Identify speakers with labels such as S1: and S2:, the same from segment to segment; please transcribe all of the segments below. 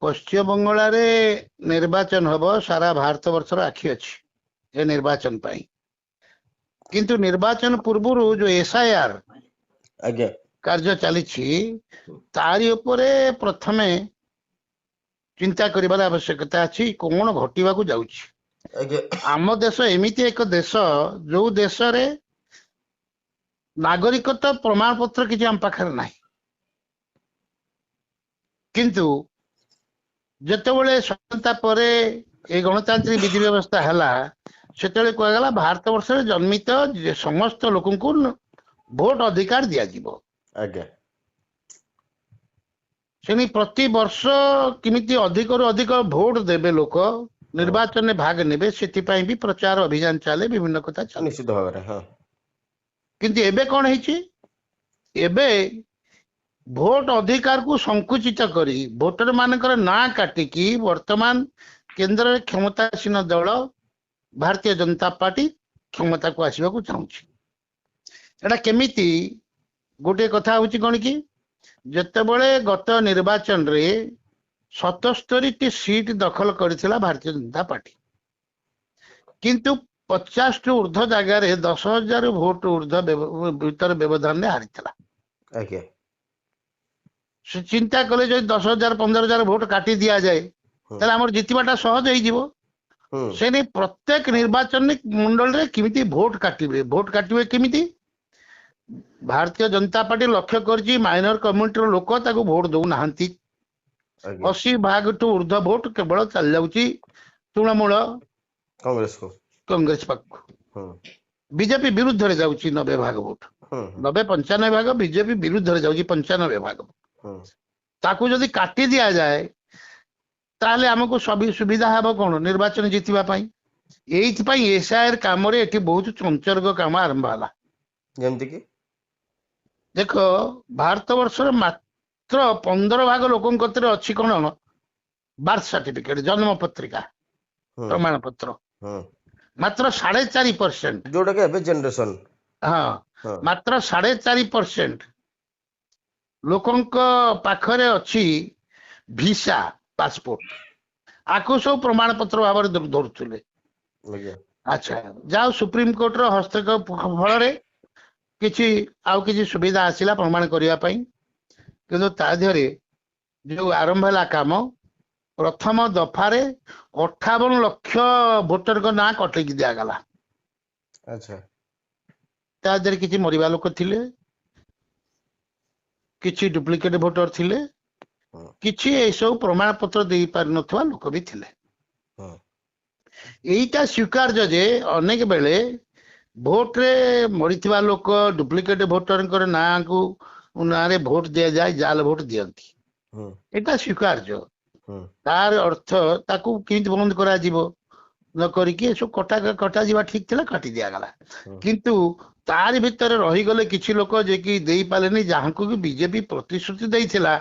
S1: ପଶ୍ଚିମ ବଙ୍ଗଳାରେ ନିର୍ବାଚନ ହବ, ସାରା ଭାରତ ବର୍ଷର ଆଖି ଅଛି ଏ ନିର୍ବାଚନ ପାଇଁ। କିନ୍ତୁ ନିର୍ବାଚନ ପୂର୍ବରୁ ଯୋଉ SIR
S2: ଆଜ୍ଞା
S1: କାର୍ଯ୍ୟ ଚାଲିଛି ତାରି ଉପରେ ପ୍ରଥମେ ଚିନ୍ତା କରିବାର ଆବଶ୍ୟକତା ଅଛି, କଣ ଘଟିବାକୁ ଯାଉଛି।
S2: ଆଜ୍ଞା
S1: ଆମ ଦେଶ ଏମିତି ଏକ ଦେଶ ଯୋଉ ଦେଶରେ ନାଗରିକତ୍ୱ ପ୍ରମାଣ ପତ୍ର କିଛି ଆମ ପାଖରେ ନାହିଁ, କିନ୍ତୁ ଯେତେବେଳେ ସ୍ୱାଧୀନତା ପରେ এই ଗଣତାନ୍ତ୍ରିକ ବିଧି ବ୍ୟବସ୍ଥା ହେଲା ସେତେବେଳେ କୁହାଗଲା ଭାରତ ବର୍ଷରେ ଜନ୍ମିତ ସମସ୍ତ ଲୋକଙ୍କୁ ଭୋଟ ଅଧିକାର ଦିଆଯିବ।
S2: ଆଜ୍ଞା
S1: ସେଣି ପ୍ରତି ବର୍ଷ କେମିତି ଅଧିକରୁ ଅଧିକ ଭୋଟ ଦେବେ ଲୋକ, ନିର୍ବାଚନରେ ଭାଗ ନେବେ, ସେଥିପାଇଁ ବି ପ୍ରଚାର ଅଭିଯାନ ଚାଲେ, ବିଭିନ୍ନ କଥା ଚାଲେ।
S2: ନିଶ୍ଚିତ ଭାବରେ ହଁ।
S1: କିନ୍ତୁ ଏବେ କଣ ହେଇଛି, ଏବେ ଭୋଟ ଅଧିକାରକୁ ସଂକୁଚିତ କରି ଭୋଟର ମାନଙ୍କର ନାଁ କାଟିକି ବର୍ତ୍ତମାନ କେନ୍ଦ୍ରରେ କ୍ଷମତାସୀନ ଦଳ ଭାରତୀୟ ଜନତା ପାର୍ଟି କ୍ଷମତାକୁ ଆସିବାକୁ ଚାହୁଁଛି। ଏଟା କେମିତି? ଗୋଟିଏ କଥା ହଉଛି କଣ କି, ଯେତେବେଳେ ଗତ ନିର୍ବାଚନରେ 77ଟି ସିଟ୍ ଦଖଲ କରିଥିଲା ଭାରତୀୟ ଜନତା ପାର୍ଟି, କିନ୍ତୁ 50ରୁ ଉର୍ଦ୍ଧ୍ୱ ଜାଗାରେ 10,000 ଭୋଟ ଉର୍ଦ୍ଧ୍ୱ ଭିତର ବ୍ୟବଧାନରେ ହାରିଥିଲା।
S2: ଆଜ୍ଞା
S1: ସେ ଚିନ୍ତା କଲେ ଯଦି 10,000 15,000 ଭୋଟ କାଟି ଦିଆଯାଏ ତାହେଲେ ଆମର ଜିତିବାଟା ସହଜ ହେଇଯିବ। ସେ ନେଇ ପ୍ରତ୍ୟେକ ନିର୍ବାଚନ ମଣ୍ଡଳରେ କେମିତି ଭୋଟ କାଟିବେ କେମିତି? ଭାରତୀୟ ଜନତା ପାର୍ଟି ଲକ୍ଷ୍ୟ କରିଛି ମାଇନର କମ୍ୟୁନିଟିର ଲୋକ ତାକୁ ଭୋଟ ଦଉନାହାନ୍ତି। 80% ଉର୍ଦ୍ଧ୍ୱ ଭୋଟ କେବଳ ଚାଲି ଯାଉଛି ତୃଣମୂଳ କଂଗ୍ରେସ ପାଖକୁ। ବିଜେପି ବିରୁଦ୍ଧରେ ଯାଉଛି 90% ଭୋଟ, 90-95% ବିଜେପି ବିରୁଦ୍ଧରେ ଯାଉଛି 95%। ତାକୁ ଯଦି କାଟି ଦିଆଯାଏ ତାହେଲେ ଆମକୁ ସୁବିଧା ହେବ କଣ ନିର୍ବାଚନ ଜିତିବା ପାଇଁ। ଏଇଥିପାଇଁ SIR କାମରେ ଏଠି ବହୁତ ଚଞ୍ଚର୍ଗ କାମ ଆରମ୍ଭ ହେଲା।
S2: ଯେମିତି କି
S1: ଦେଖ, ଭାରତ ବର୍ଷର ମାତ୍ର 15% ଲୋକଙ୍କ କତିରେ ଅଛି କଣ, ବାର୍ଥ ସାର୍ଟିଫିକେଟ, ଜନ୍ମ ପତ୍ରିକା ପ୍ରମାଣ ପତ୍ର। ମାତ୍ର 4.5%,
S2: ଯୋଉଟା କି ଏବେ ଜେନେରେସନ,
S1: ହଁ ମାତ୍ର 4.5% ଲୋକଙ୍କ ପାଖରେ ଅଛି ଭିସା, ପାସପୋର୍ଟ। ଆକୁ ସବୁ ପ୍ରମାଣ ପତ୍ର ଭାବରେ ଧରୁଥିଲେ। ଆଚ୍ଛା, ଯାଉ ସୁପ୍ରିମକୋର୍ଟର ହସ୍ତକ୍ଷେପ ଫଳରେ କିଛି ଆଉ କିଛି ସୁବିଧା ଆସିଲା ପ୍ରମାଣ କରିବା ପାଇଁ। କିନ୍ତୁ ତା ଦେହରେ ଯୋଉ ଆରମ୍ଭ ହେଲା କାମ, ପ୍ରଥମ ଦଫାରେ 58 ଲକ୍ଷ ଭୋଟରଙ୍କ ନାଁ କଟେଇକି ଦିଆଗଲା। ତା ଦେହରେ କିଛି ମରିବା ଲୋକ ଥିଲେ, କିଛି ଡୁପ୍ଲିକେଟ ଭୋଟର ଥିଲେ, କିଛି ଏସବୁ ପ୍ରମାଣ ପତ୍ର ଦେଇ ପାରିନଥିବା ଲୋକ ବି ଥିଲେ। ଏଇଟା ସ୍ୱୀକାର୍ଯ୍ୟ ଯେ ଅନେକ ବେଳେ ଭୋଟରେ ମରିଥିବା ଲୋକ ଡୁପ୍ଲିକେଟ ଭୋଟରଙ୍କର ନାଁରେ ଭୋଟ ଦିଆଯାଏ, ଜାଲ ଭୋଟ ଦିଅନ୍ତି। ଏଇଟା ସ୍ୱୀକାର୍ଯ୍ୟ। ତାର ଅର୍ଥ ତାକୁ କେମିତି ବନ୍ଦ କରାଯିବ ନ କରିକି ଏସବୁ କଟାଯିବା ଠିକ ଥିଲା, କାଟି ଦିଆଗଲା। କିନ୍ତୁ ତାରି ଭିତରେ ରହିଗଲେ କିଛି ଲୋକ ଯେ କି ଦେଇପାରିଲେନି, ଯାହାଙ୍କୁ କି ବିଜେପି ପ୍ରତିଶ୍ରୁତି ଦେଇଥିଲା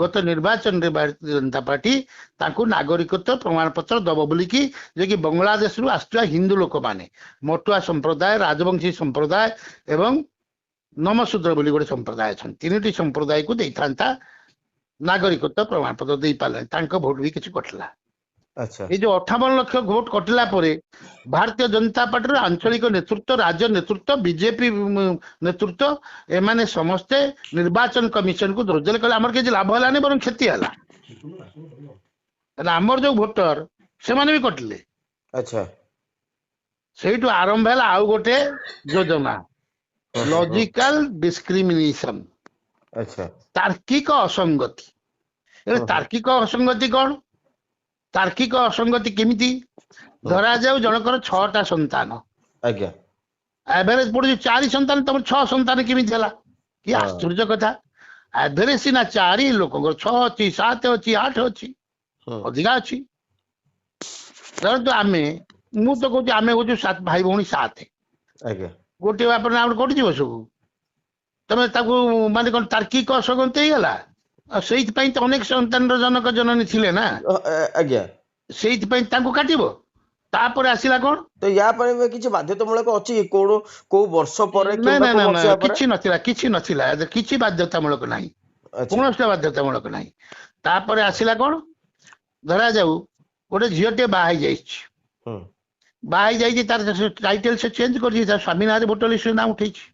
S1: ଗତ ନିର୍ବାଚନରେ ଭାରତୀୟ ଜନତା ପାର୍ଟି ତାଙ୍କୁ ନାଗରିକତ୍ୱ ପ୍ରମାଣ ପତ୍ର ଦବ ବୋଲିକି, ଯେ କି ବାଂଲାଦେଶରୁ ଆସୁଥିବା ହିନ୍ଦୁ ଲୋକମାନେ, ମଟୁଆ ସମ୍ପ୍ରଦାୟ, ରାଜବଂଶୀ ସମ୍ପ୍ରଦାୟ ଏବଂ ନମଶୂଦ୍ର ବୋଲି ଗୋଟେ ସମ୍ପ୍ରଦାୟ ଅଛନ୍ତି, 3ଟି ସମ୍ପ୍ରଦାୟକୁ ଦେଇଥାନ୍ତା ନାଗରିକତ୍ୱ ପ୍ରମାଣ ପତ୍ର, ଦେଇପାରିଲେନି, ତାଙ୍କ ଭୋଟ ବି କିଛି କଟିଲା। এই যে 58 ଲକ୍ଷ ଭୋଟ କଟିଲା ପରେ ଭାରତୀୟ ଜନତା ପାର୍ଟିର ଆଞ୍ଚଳିକ ନେତୃତ୍ୱ, ରାଜ୍ୟ ନେତୃତ୍ୱ, ବିଜେପି ନେତୃତ୍ୱ, ଏମାନେ ସମସ୍ତେ ନିର୍ବାଚନ କମିଶନକୁ ଦୋଷ ଦେଲେ, କହିଲେ ଆମର କିଛି ଲାଭ ହେଲାନି, ବରଂ କ୍ଷତି ହେଲା। ଆମର ଯୋଉ ଭୋଟର ସେମାନେ ବି କଟିଲେ। ସେଇଠୁ ଆରମ୍ଭ ହେଲା ଆଉ ଗୋଟେ ଯୋଜନା, ଲଜିକାଲ ଡିସ୍କ୍ରିମିନେସନ, ତାର୍କିକ ଅସଙ୍ଗତି। ତାର୍କିକ ଅସଙ୍ଗତି କଣ? ତାର୍କିକ ଅସଙ୍ଗତି କେମିତି? ଧରାଯାଉ ଜଣଙ୍କର 6ଟା ସନ୍ତାନ, ଆଭରେଜ ପଡୁଛି 4 ସନ୍ତାନ, ତମର 6 ସନ୍ତାନ କେମିତି ହେଲା? କି ଆଶ୍ଚର୍ଯ୍ୟ କଥା। ଆଭରେଜ ସିନା 4, ଲୋକଙ୍କର 6 ଅଛି, 7 ଅଛି, 8 ଅଛି, ଅଧିକା ଅଛି। ଧରନ୍ତୁ ମୁଁ ତ କହୁଛି ଆମେ ହଉଛୁ ଭାଇ ଭଉଣୀ 7, ଗୋଟିଏ ବାପର ନାଁ କୋଉଠି ଯିବ ସବୁ? ତମେ ତାକୁ ମାନେ କଣ ତାର୍କିକ ଅସଙ୍ଗତି ହେଇଗଲା? ସେଇଥିପାଇଁ ତ ଅନେକ ସନ୍ତାନର ଜନକ ଜନନୀ ଥିଲେ ନା, ସେଇଥିପାଇଁ ତାଙ୍କୁ କାଟିବ। ତାପରେ ଆସିଲା କଣ,
S2: ତ ୟା ପାଇଁ କିଛି ବାଧ୍ୟତାମୂଳକ ଅଛି କୋଉ ବର୍ଷ ପରେ କିମ୍ବା କୋଉ ବର୍ଷ ପରେ?
S1: କିଛି ନଥିଲା, କିଛି ବାଧ୍ୟତାମୂଳକ ନାହିଁ, କୌଣସି ବାଧ୍ୟତାମୂଳକ ନାହିଁ। ତାପରେ ଆସିଲା କଣ, ଧରା ଯାଉ ଗୋଟେ ଝିଅଟେ ବାହା ହେଇଯାଇଛି, ବାହା ହେଇଯାଇଛି, ତାର ଟାଇଟେଲ ସେ ଚେଞ୍ଜ କରିଛି, ତାର ସ୍ୱାମୀ ନାଁରେ ଭୋଟର ଲିଷ୍ଟରେ ନାଁ ଉଠେଇଛି,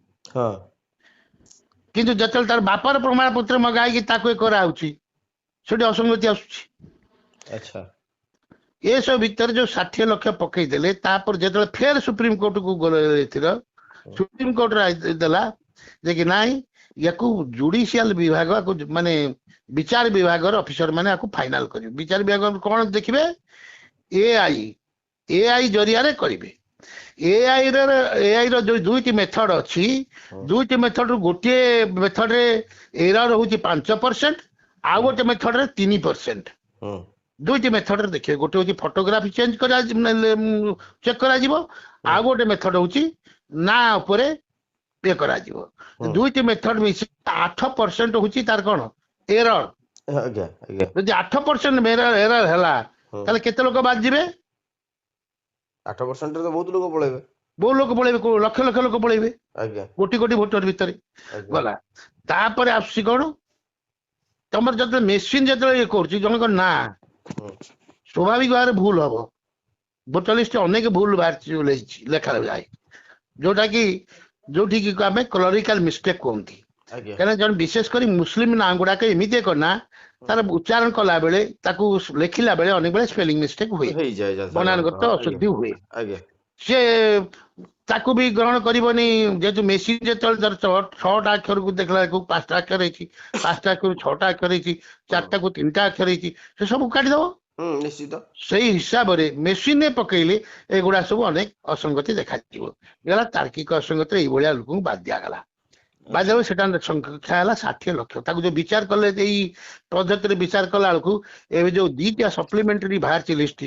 S1: କିନ୍ତୁ ଯେତେବେଳେ ତାର ବାପାର ପ୍ରମାଣ ପତ୍ର ମଗା ହେଇକି ତାକୁ କରାହଉଛି ସେଠି ଅସଙ୍ଗତି ଆସୁଛି। ଏସବୁ ଭିତରେ ଯୋଉ 60 ଲକ୍ଷ ପକେଇଦେଲେ, ତାପରେ ଯେତେବେଳେ ଫେର ସୁପ୍ରିମକୋର୍ଟକୁ ଗଲେ, ସୁପ୍ରିମକୋର୍ଟ ରାୟ ଦେଲା ଯେ କି ନାଇଁ ୟାକୁ ଜୁଡିସିଆଲ ବିଭାଗ ମାନେ ବିଚାର ବିଭାଗର ଅଫିସର ମାନେ ଆକୁ ଫାଇନାଲ କରିବେ। ବିଚାର ବିଭାଗ କଣ ଦେଖିବେ? ଏଆଇ ଜରିଆରେ କରିବେ। ଏଆଇ ର ଯୋଉ ଦୁଇଟି ମେଥଡ ଅଛି, ଦୁଇଟି ମେଥଡ ଗୋଟିଏ ମେଥଡରେ ଏରର ହଉଛି 5%, ଆଉ ଗୋଟେ ମେଥଡରେ 3%। ଦୁଇଟି ମେଥଡରେ ଦେଖିବେ, ଗୋଟେ ହଉଛି ଫଟୋଗ୍ରାଫି ଚେଞ୍ଜ ଚେକ୍ କରାଯିବ, ଆଉ ଗୋଟେ ମେଥଡ ହଉଛି ନା ଉପରେ ଇଏ କରାଯିବ। ଦୁଇଟି ମେଥଡ ମିଶି 8% ହଉଛି ତାର କଣ ଏରର। ଯଦି 8% ଏରର ହେଲା ତାହେଲେ କେତେ ଲୋକ ବାଦ ଯିବେ?
S2: 8% ତ ବହୁତ ଲୋକ ପଳେଇବେ।
S1: ବହୁତ ଲୋକ ପଳେଇବେ, ଲକ୍ଷ ଲକ୍ଷ ଲୋକ ପଳେଇବେ କୋଟି କୋଟି ଭୋଟର ଭିତରେ। ଗଲା ତାପରେ ଆସୁଛି କଣ, ତମର ଯେତେବେଳେ ମେସିନ ଯେତେବେଳେ ଇଏ କରୁଛି ଜଣଙ୍କ ନା ସ୍ୱାଭାବିକ ଭାବରେ ଭୁଲ ହବ। ଭୋଟର ଲିଷ୍ଟ ଅନେକ ଭୁଲ ବାହାରିଛି ଲେଖାଯାଏ, ଯୋଉଠିକି ଆମେ କ୍ଲରିକାଲ ମିଷ୍ଟେକ୍ କୁହନ୍ତି। କାରଣ ଜଣେ ବିଶେଷ କରି ମୁସଲିମ ନାଁ ଗୁଡାକ ଏମିତି ଏକ ନା ତାର ଉଚ୍ଚାରଣ କଲା ବେଳେ, ତାକୁ ଲେଖିଲା ବେଳେ ଅନେକ ବେଳେ ସ୍ପେଲିଂ ମିଷ୍ଟେକ୍ ହୁଏ, ବନାନଗତ ଅଶୁଦ୍ଧି ହୁଏ। ସେ ତାକୁ ବି ଗ୍ରହଣ କରିବନି, ଯେହେତୁ ମେସିନ ଯେତେବେଳେ 6ଟା ଅକ୍ଷରକୁ ଦେଖିଲା ବେଳକୁ 5ଟା ଅକ୍ଷର ହେଇଛି, 5ଟା ଅକ୍ଷରକୁ 6ଟା ଅକ୍ଷର ହେଇଛି, 4ଟାକୁ 3ଟା ଅକ୍ଷର ହେଇଛି, ସେ ସବୁ କାଟିଦବ।
S2: ନିଶ୍ଚିତ
S1: ସେଇ ହିସାବରେ ମେସିନରେ ପକେଇଲେ ଏଗୁଡା ସବୁ ଅନେକ ଅସଙ୍ଗତି ଦେଖାଯିବ। ଗଲା ତାର୍କିକ ଅସଙ୍ଗତିରେ ଏଇଭଳିଆ ଲୋକଙ୍କୁ ବାଦ ଦିଆଗଲା। ବାଦ ସେଟା ସଂଖ୍ୟା ହେଲା 60 ଲକ୍ଷ। ତାକୁ ଯୋଉ ବିଚାର କଲେ, ଏଇ ପଦ୍ଧତିରେ ବିଚାର କଲା ବେଳକୁ ଏବେ ଯୋଉ 2ଟା ସପ୍ଲିମେଣ୍ଟାରୀ ବାହାରିଛି ଲିଷ୍ଟ,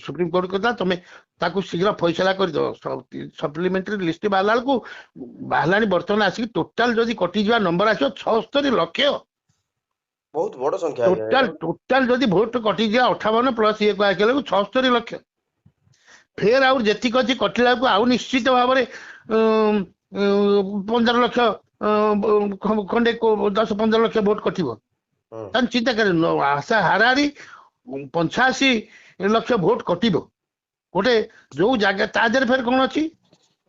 S1: ସୁପ୍ରିମକୋର୍ଟ କଥା ତମେ ତାକୁ ଶୀଘ୍ର ଫଇସଲା କରିଦବ। ସପ୍ଲିମେଣ୍ଟାରୀ ଲିଷ୍ଟ ବାହାରିଲା ବେଳକୁ ବାହାରିଲାଣି ବର୍ତ୍ତମାନ ଆସିକି ଟୋଟାଲ ଯଦି କଟିଯିବା ନମ୍ବର ଆସିବ 76 ଲକ୍ଷ।
S2: ବହୁତ ବଡ ସଂଖ୍ୟା।
S1: ଟୋଟାଲ ଯଦି ଭୋଟ କଟିଯିବା 58 ପ୍ଲସ ଇଏ କହିବାକୁ 76 ଲକ୍ଷ। ଫେର ଆଉ ଯେତିକି ଅଛି କଟିଲା ବେଳକୁ ଆଉ ନିଶ୍ଚିତ ଭାବରେ 15 ଲକ୍ଷ ଖଣ୍ଡେ 10-15 ଲକ୍ଷ ଭୋଟ କଟିବ। ତାହେଲେ ଚିନ୍ତା କର, ଆଶା ହାରାହାରି 85 ଲକ୍ଷ ଭୋଟ କଟିବ। ଗୋଟେ ଯୋଉ ଜାଗା ତା ଦେହରେ ଫେର କଣ ଅଛି,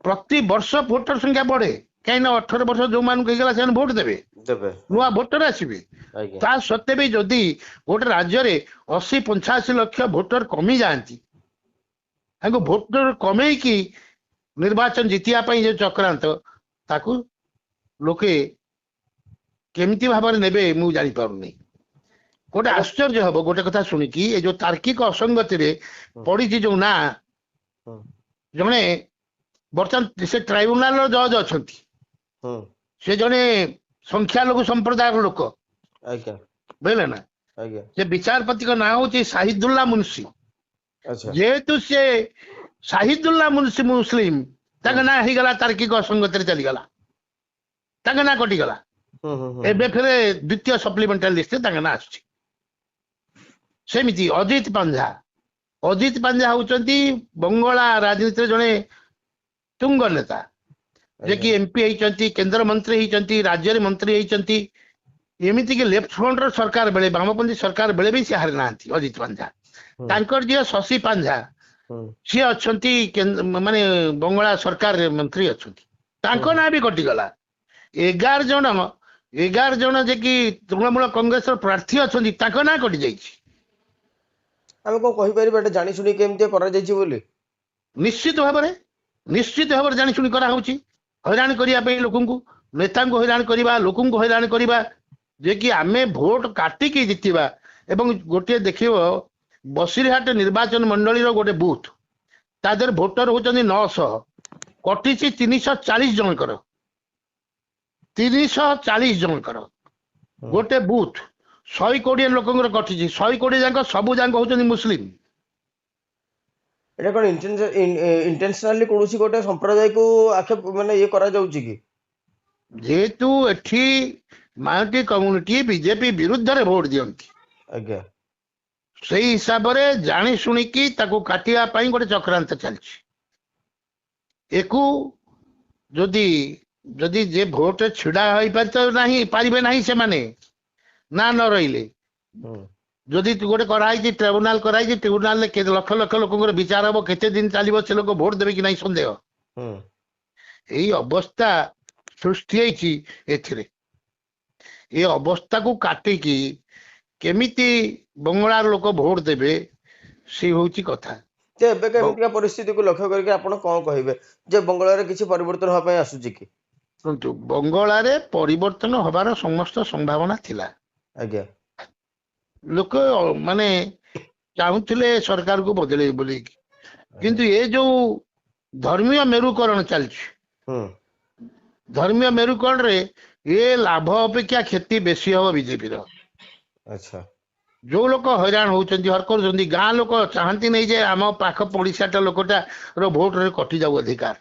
S1: ପ୍ରତି ବର୍ଷ ଭୋଟର ସଂଖ୍ୟା ବଢେ, କାହିଁକି ନା 18 ବର୍ଷ ଯୋଉମାନଙ୍କୁ ହେଇଗଲା ସେମାନେ ଭୋଟ ଦେବେ, ନୂଆ ଭୋଟର ଆସିବେ। ତା ସତ୍ତ୍ୱେ ବି ଯଦି ଗୋଟେ ରାଜ୍ୟରେ 80-85 ଲକ୍ଷ ଭୋଟର କମି ଯାଆନ୍ତି, ତାଙ୍କୁ ଭୋଟର କମେଇକି ନିର୍ବାଚନ ଜିତିବା ପାଇଁ ଯୋଉ ଚକ୍ରାନ୍ତ, ତାକୁ ଲୋକେ କେମିତି ଭାବରେ ନେବେ ମୁଁ ଜାଣିପାରୁନି। ଗୋଟେ ଆଶ୍ଚର୍ଯ୍ୟ ହବ ଗୋଟେ କଥା ଶୁଣିକି, ଏ ଯୋଉ ତାର୍କିକ ଅସଙ୍ଗତିରେ ପଡିଛି ଯୋଉ ନା, ଜଣେ ବର୍ତ୍ତମାନ ସେ ଟ୍ରାଇବୁନାଲର ଜଜ୍ ଅଛନ୍ତି, ସେ ଜଣେ ସଂଖ୍ୟାଲଘୁ ସମ୍ପ୍ରଦାୟର ଲୋକ, ବୁଝିଲେ ନା। ସେ ବିଚାରପତିଙ୍କ ନାଁ ହଉଛି ସାହିଦୁଲ୍ଲା ମୁନ୍ସି। ଯେହେତୁ ସେ ସାହିଦୁଲ୍ଲା ମୁନ୍ସି ମୁସଲିମ, ତାଙ୍କ ନାଁ ହେଇଗଲା ତାର୍କିକ ଅସଙ୍ଗତିରେ ଚାଲିଗଲା, ତାଙ୍କ ନାଁ କଟିଗଲା। ଏବେ ଫେରେ ଦ୍ୱିତୀୟ ସପ୍ଲିମେଣ୍ଟାରୀ ଲିଷ୍ଟରେ ତାଙ୍କ ନାଁ ଆସୁଛି। ସେମିତି ଅଜିତ ପାଞ୍ଜା ହଉଛନ୍ତି ବଙ୍ଗଳା ରାଜନୀତିରେ ଜଣେ ତୁଙ୍ଗ ନେତା, ଯିଏକି MP ହେଇଛନ୍ତି, କେନ୍ଦ୍ରମନ୍ତ୍ରୀ ହେଇଛନ୍ତି, ରାଜ୍ୟରେ ମନ୍ତ୍ରୀ ହେଇଛନ୍ତି। ଏମିତିକି ଲେଫ୍ଟ ଫ୍ରଣ୍ଟର ସରକାର ବେଳେ, ବାମପନ୍ଥୀ ସରକାର ବେଳେ ବି ସେ ହାରି ନାହାନ୍ତି ଅଜିତ ପାଞ୍ଜା। ତାଙ୍କର ଝିଅ ଶଶି ପାଞ୍ଜା, ସିଏ ଅଛନ୍ତି ମାନେ ବଙ୍ଗଳା ସରକାରରେ ମନ୍ତ୍ରୀ ଅଛନ୍ତି, ତାଙ୍କ ନାଁ ବି କଟିଗଲା। 11 ଜଣ ଯେ କି ତୃଣମୂଳ କଂଗ୍ରେସର ପ୍ରାର୍ଥୀ ଅଛନ୍ତି, ତାଙ୍କ ନାଁ କଟି ଯାଇଛି।
S2: ଆମେ କଣ କହିପାରିବା ଏଟା ଜାଣିଶୁଣି କେମିତି କରାଯାଇଛି ବୋଲି?
S1: ନିଶ୍ଚିତ ଭାବରେ ଜାଣିଶୁଣି କରାହଉଛି, ହଇରାଣ କରିବା ପାଇଁ ଲୋକଙ୍କୁ, ନେତାଙ୍କୁ ହଇରାଣ କରିବା, ଲୋକଙ୍କୁ ହଇରାଣ କରିବା, ଯେ କି ଆମେ ଭୋଟ କାଟିକି ଜିତିବା। ଏବଂ ଗୋଟିଏ ଦେଖିବ ବସିରହାଟ ନିର୍ବାଚନ ମଣ୍ଡଳୀର ଗୋଟେ ବୁଥ, ତା ଦେହରେ ଭୋଟର ହଉଛନ୍ତି 900, କଟିଛି 340 ଜଣଙ୍କର, 340 ଜଣଙ୍କର ଗୋଟେ ବୁଥ, 120 ଲୋକଙ୍କର କଟିଛି, 120 ଯାକ ସବୁ ଯାକ ହଉଛନ୍ତି ମୁସଲିମ।
S2: ଏଟା କଣ ଇଣ୍ଟେନସନାଲି କୌଣସି ଗୋଟେ ସମ୍ପ୍ରଦାୟକୁ ଆକ୍ଷେପ ମାନେ ଇଏ କରାଯାଉଛି କି?
S1: ଯେହେତୁ ଏଠି ମାଇନରିଟି କମ୍ୟୁନିଟି ବିଜେପି ବିରୁଦ୍ଧରେ ଭୋଟ ଦିଅନ୍ତି, ସେଇ ହିସାବରେ ଜାଣି ଶୁଣିକି ତାକୁ କାଟିବା ପାଇଁ ଗୋଟେ ଚକ୍ରାନ୍ତ ଚାଲିଛି। ଏକୁ ଯଦି ଯେ ଭୋଟ ଛିଡା ହେଇପାରିବେ ନାହିଁ ସେମାନେ ନା ନ ରହିଲେ, ଯଦି ଗୋଟେ କରାହେଇଛି ଟ୍ରିବ୍ୟୁନାଲ କରାହେଇଛି, ଟ୍ରିବ୍ୟୁନାଲରେ ଲକ୍ଷ ଲକ୍ଷ ଲୋକଙ୍କର ବିଚାର ହବ, କେତେ ଦିନ ଚାଲିବ, ସେ ଲୋକ ଭୋଟ ଦେବେ କି ନାହିଁ ସନ୍ଦେହ। ଏଇ ଅବସ୍ଥା ସୃଷ୍ଟି ହେଇଛି ଏଥିରେ। ଏ ଅବସ୍ଥାକୁ କାଟିକି କେମିତି ବଙ୍ଗଳାର ଲୋକ ଭୋଟ ଦେବେ ସେ ହଉଛି କଥା।
S2: ଯେ ଏବେ କେମିତିକା ପରିସ୍ଥିତିକୁ ଲକ୍ଷ୍ୟ କରିକି ଆପଣ କଣ କହିବେ ଯେ ବଙ୍ଗଳାରେ କିଛି ପରିବର୍ତ୍ତନ ହବା ପାଇଁ ଆସୁଛି କି?
S1: ଶୁଣନ୍ତୁ, ବଙ୍ଗଳାରେ ପରିବର୍ତ୍ତନ ହବାର ସମସ୍ତ ସମ୍ଭାବନା ଥିଲା।
S2: ଆଜ୍ଞା।
S1: ଲୋକ ମାନେ ଚାହୁଁଥିଲେ ସରକାରକୁ ବଦଳେଇ ବୋଲିକି, କିନ୍ତୁ ଏ ଯୋଉ ଧର୍ମୀୟ ମେରୁକରଣ ଚାଲିଛି, ଧର୍ମୀୟ ମେରୁକରଣରେ ଏ ଲାଭ ଅପେକ୍ଷା କ୍ଷତି ବେଶୀ ହବ ବିଜେପିର।
S2: ଆଚ୍ଛା। ଯୋଉ
S1: ଲୋକ ହଇରାଣ ହଉଛନ୍ତି, ହର କରୁଛନ୍ତି, ଗାଁ ଲୋକ ଚାହାନ୍ତି ନାହିଁ ଯେ ଆମ ପାଖ ପଡିଶାଟା ଲୋକଟା ର ଭୋଟରେ କଟି ଯାଉ ଅଧିକାର।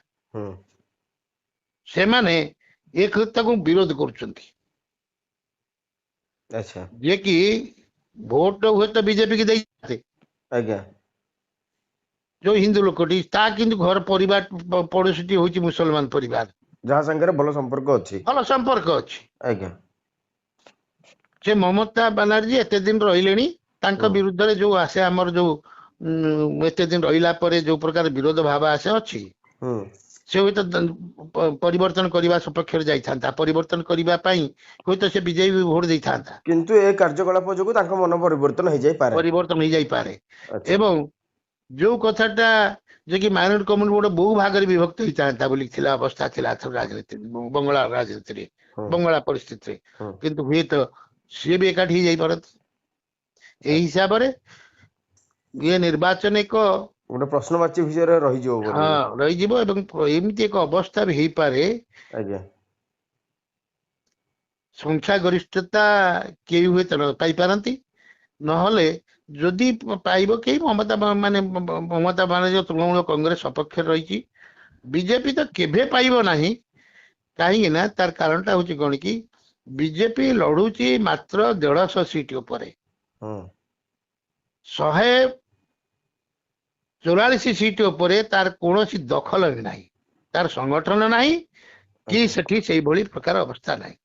S1: ସେମାନେ ଏ ତାକୁ ବିରୋଧ କରୁଛନ୍ତି।
S2: ଆଚ୍ଛା।
S1: ଯିଏ କି ଭୋଟ ହୁଏତ ବିଜେପି କି ଦେଇଥାନ୍ତେ,
S2: ଆଜ୍ଞା,
S1: ଯୋଉ ହିନ୍ଦୁ ଲୋକଟି, ତା କିନ୍ତୁ ଘର ପରିବାର ପଡୋଶୀଟି ହଉଛି ମୁସଲମାନ ପରିବାର,
S2: ଯାହା ସାଙ୍ଗରେ ଭଲ ସମ୍ପର୍କ ଅଛି।
S1: ଭଲ ସମ୍ପର୍କ ଅଛି।
S2: ଆଜ୍ଞା।
S1: ସେ ମମତା ବାନାର୍ଜୀ ଏତେ ଦିନ ରହିଲେଣି, ତାଙ୍କ ବିରୁଦ୍ଧରେ ଯୋଉ ଆସେ ଆମର ଯୋଉ ଏତେ ଦିନ ରହିଲା ପରେ ଯୋଉ ପ୍ରକାର ବିରୋଧ ଭାବ ଆସେ ଅଛି, ସେ ହୁଏତ ପରିବର୍ତ୍ତନ କରିବା ସପକ୍ଷରେ ଯାଇଥାନ୍ତା, ପରିବର୍ତ୍ତନ କରିବା ପାଇଁ ହୁଏତ ସେ ବିଜେପି ଭୋଟ ଦେଇଥାନ୍ତା,
S2: କିନ୍ତୁ ଏ କାର୍ଯ୍ୟକଳାପ ଯୋଗୁଁ ତାଙ୍କ ମନ ପରିବର୍ତ୍ତନ ହେଇଯାଇପାରେ,
S1: ପରିବର୍ତ୍ତନ ହେଇଯାଇପାରେ। ଏବଂ ଯୋଉ କଥାଟା ଯେ କି ମାଇନରିଟି କମ୍ୟୁନିଟି ଗୋଟେ ବହୁ ଭାଗରେ ବିଭକ୍ତ ହେଇଥାନ୍ତା ବୋଲି ଥିଲା, ଅବସ୍ଥା ଥିଲା ରାଜନୀତି, ବଙ୍ଗଳା ରାଜନୀତିରେ, ବଙ୍ଗଳା ପରିସ୍ଥିତିରେ, କିନ୍ତୁ ହୁଏତ ସିଏ ବି ଏକାଠି ହେଇଯାଇପାରନ୍ତି। ଏଇ ହିସାବରେ ଇଏ ନିର୍ବାଚନ ଏକ
S2: ଗୋଟେ ପ୍ରଶ୍ନବାଚୀ ବିଷୟରେ ରହିଯିବ।
S1: ହଁ, ରହିଯିବ। ଏବଂ ଏମିତି ଏକ ଅବସ୍ଥା ବି ହେଇପାରେ,
S2: ଆଜ୍ଞା,
S1: ସଂଖ୍ୟା ଗରିଷ୍ଠତା କେହି ହୁଏତ ପାଇପାରନ୍ତି, ନହେଲେ ଯଦି ପାଇବ କେହି ମମତା ବାନାର୍ଜୀ ତୃଣମୂଳ କଂଗ୍ରେସ ସପକ୍ଷରେ ରହିଛି। ବିଜେପି ତ କେବେ ପାଇବ ନାହିଁ, କାହିଁକି ନା ତାର କାରଣଟା ହଉଛି କଣ କି, ବିଜେପି ଲଢୁଛି ମାତ୍ର 150 ସିଟ ଉପରେ, 144 ସିଟ ଉପରେ ତାର କୌଣସି ଦଖଲ ବି ନାହିଁ, ତାର ସଂଗଠନ ନାହିଁ କି ସେଠି ସେଇଭଳି ପ୍ରକାର ଅବସ୍ଥା ନାହିଁ।